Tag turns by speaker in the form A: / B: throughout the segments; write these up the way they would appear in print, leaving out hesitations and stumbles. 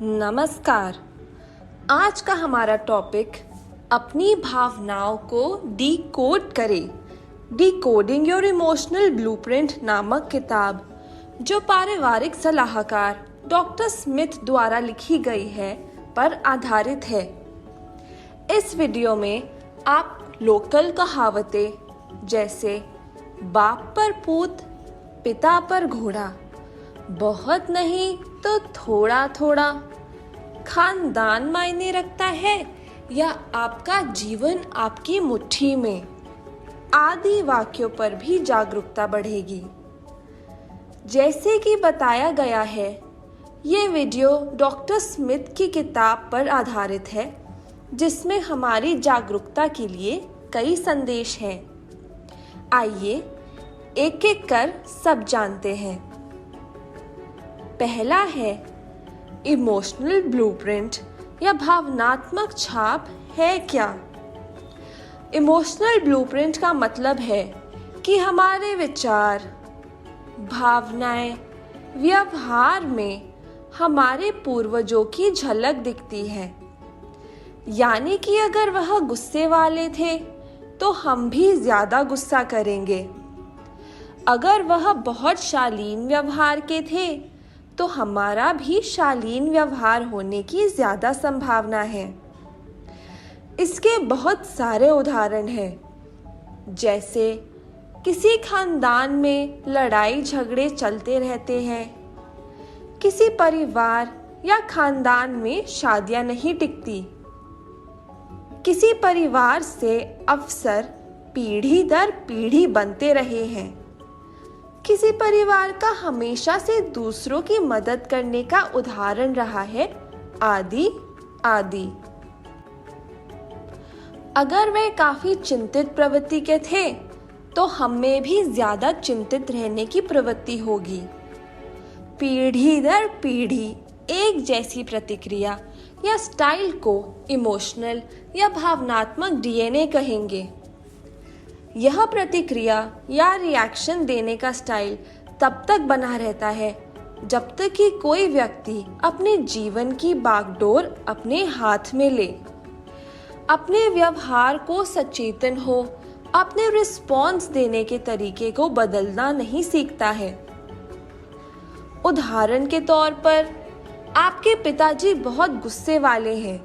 A: नमस्कार। आज का हमारा टॉपिक अपनी भावनाओं को डिकोड करें। डिकोडिंग योर इमोशनल ब्लूप्रिंट नामक किताब जो पारिवारिक सलाहकार डॉक्टर स्मिथ द्वारा लिखी गई है पर आधारित है। इस वीडियो में आप लोकल कहावतें जैसे बाप पर पूत, पिता पर घोड़ा, बहुत नहीं तो थोड़ा थोड़ा, खानदान मायने रखता है या आपका जीवन आपकी मुट्ठी में आदि वाक्यों पर भी जागरूकता बढ़ेगी। जैसे कि बताया गया है, ये वीडियो डॉक्टर स्मिथ की किताब पर आधारित है जिसमें हमारी जागरूकता के लिए कई संदेश हैं। आइए एक एक कर सब जानते हैं। पहला है इमोशनल ब्लूप्रिंट या भावनात्मक छाप है क्या। इमोशनल ब्लूप्रिंट का मतलब है कि हमारे विचार, भावनाएं, व्यवहार में हमारे पूर्वजों की झलक दिखती है। यानी कि अगर वह गुस्से वाले थे तो हम भी ज्यादा गुस्सा करेंगे। अगर वह बहुत शालीन व्यवहार के थे तो हमारा भी शालीन व्यवहार होने की ज्यादा संभावना है। इसके बहुत सारे उदाहरण हैं, जैसे किसी खानदान में लड़ाई झगड़े चलते रहते हैं, किसी परिवार या खानदान में शादियां नहीं टिकती, किसी परिवार से अफसर पीढ़ी दर पीढ़ी बनते रहे हैं, किसी परिवार का हमेशा से दूसरों की मदद करने का उदाहरण रहा है, आदि आदि। अगर वे काफी चिंतित प्रवृत्ति के थे तो हम में भी ज्यादा चिंतित रहने की प्रवृत्ति होगी। पीढ़ी दर पीढ़ी एक जैसी प्रतिक्रिया या स्टाइल को इमोशनल या भावनात्मक डीएनए कहेंगे। यह प्रतिक्रिया या रिएक्शन देने का स्टाइल तब तक बना रहता है जब तक कि कोई व्यक्ति अपने जीवन की बागडोर अपने हाथ में ले, अपने व्यवहार को सचेतन हो, अपने रिस्पॉन्स देने के तरीके को बदलना नहीं सीखता है। उदाहरण के तौर पर, आपके पिताजी बहुत गुस्से वाले हैं।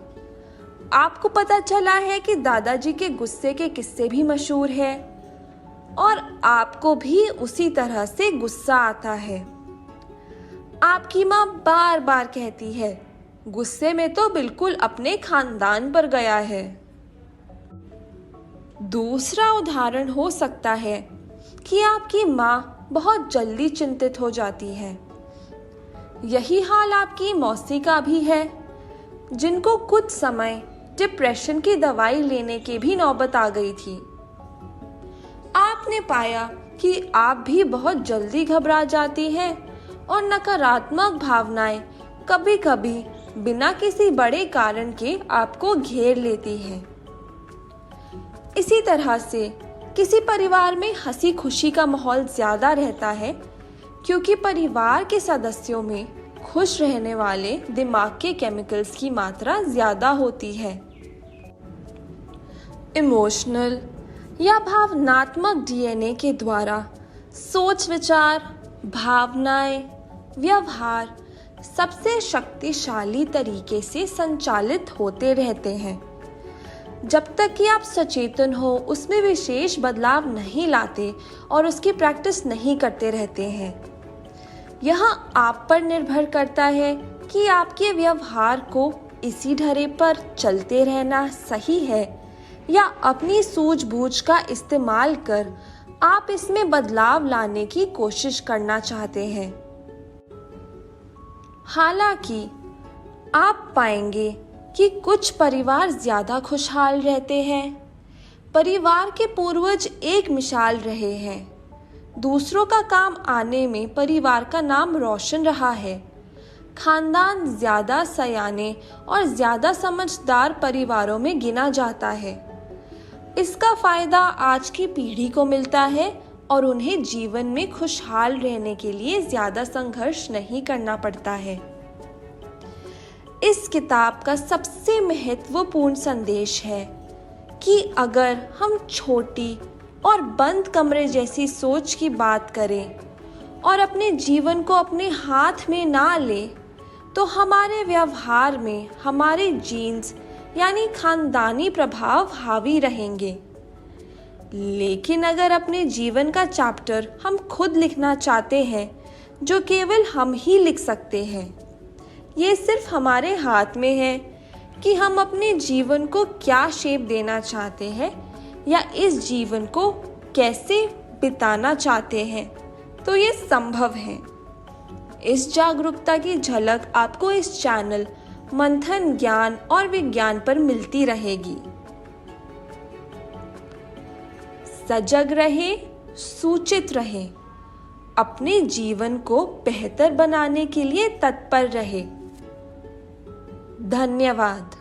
A: आपको पता चला है कि दादाजी के गुस्से के किस्से भी मशहूर हैं और आपको भी उसी तरह से गुस्सा आता है। आपकी माँ बार बार कहती है, गुस्से में तो बिल्कुल अपने खानदान पर गया है। दूसरा उदाहरण हो सकता है कि आपकी माँ बहुत जल्दी चिंतित हो जाती है। यही हाल आपकी मौसी का भी है, जिनको कुछ समय डिप्रेशन की दवाई लेने की भी नौबत आ गई थी। आपने पाया कि आप भी बहुत जल्दी घबरा जाती हैं और नकारात्मक भावनाएं कभी कभी बिना किसी बड़े कारण के आपको घेर लेती हैं। इसी तरह से किसी परिवार में हंसी खुशी का माहौल ज्यादा रहता है क्योंकि परिवार के सदस्यों में खुश रहने वाले दिमाग के केमिकल्स की मात्रा ज्यादा होती है। इमोशनल या भावनात्मक डीएनए के द्वारा सोच विचार, भावनाएं, व्यवहार सबसे शक्तिशाली तरीके से संचालित होते रहते हैं। जब तक कि आप सचेतन हो, उसमें विशेष बदलाव नहीं लाते और उसकी प्रैक्टिस नहीं करते रहते हैं। यह आप पर निर्भर करता है कि आपके व्यवहार को इसी ढर्रे पर चलते रहना सही है या अपनी सूझबूझ का इस्तेमाल कर आप इसमें बदलाव लाने की कोशिश करना चाहते हैं। हालांकि आप पाएंगे कि कुछ परिवार ज्यादा खुशहाल रहते हैं। परिवार के पूर्वज एक मिसाल रहे हैं। दूसरों का काम आने में परिवार का नाम रोशन रहा है। खानदान ज्यादा सयाने और ज्यादा समझदार परिवारों में गिना जाता है। इसका फायदा आज की पीढ़ी को मिलता है और उन्हें जीवन में खुशहाल रहने के लिए ज्यादा संघर्ष नहीं करना पड़ता है। इस किताब का सबसे महत्वपूर्ण संदेश है कि अगर हम छोटी और बंद कमरे जैसी सोच की बात करें और अपने जीवन को अपने हाथ में ना लें, तो हमारे व्यवहार में हमारे जीन्स यानी खानदानी प्रभाव हावी रहेंगे। लेकिन अगर अपने जीवन का चैप्टर हम खुद लिखना चाहते हैं, जो केवल हम ही लिख सकते हैं, ये सिर्फ हमारे हाथ में है कि हम अपने जीवन को क्या शेप देना चाहते हैं या इस जीवन को कैसे बिताना चाहते हैं, तो ये संभव है। इस जागरूकता की झलक आपको इस चैनल मंथन ज्ञान और विज्ञान पर मिलती रहेगी। सजग रहे, सूचित रहे, अपने जीवन को बेहतर बनाने के लिए तत्पर रहे। धन्यवाद।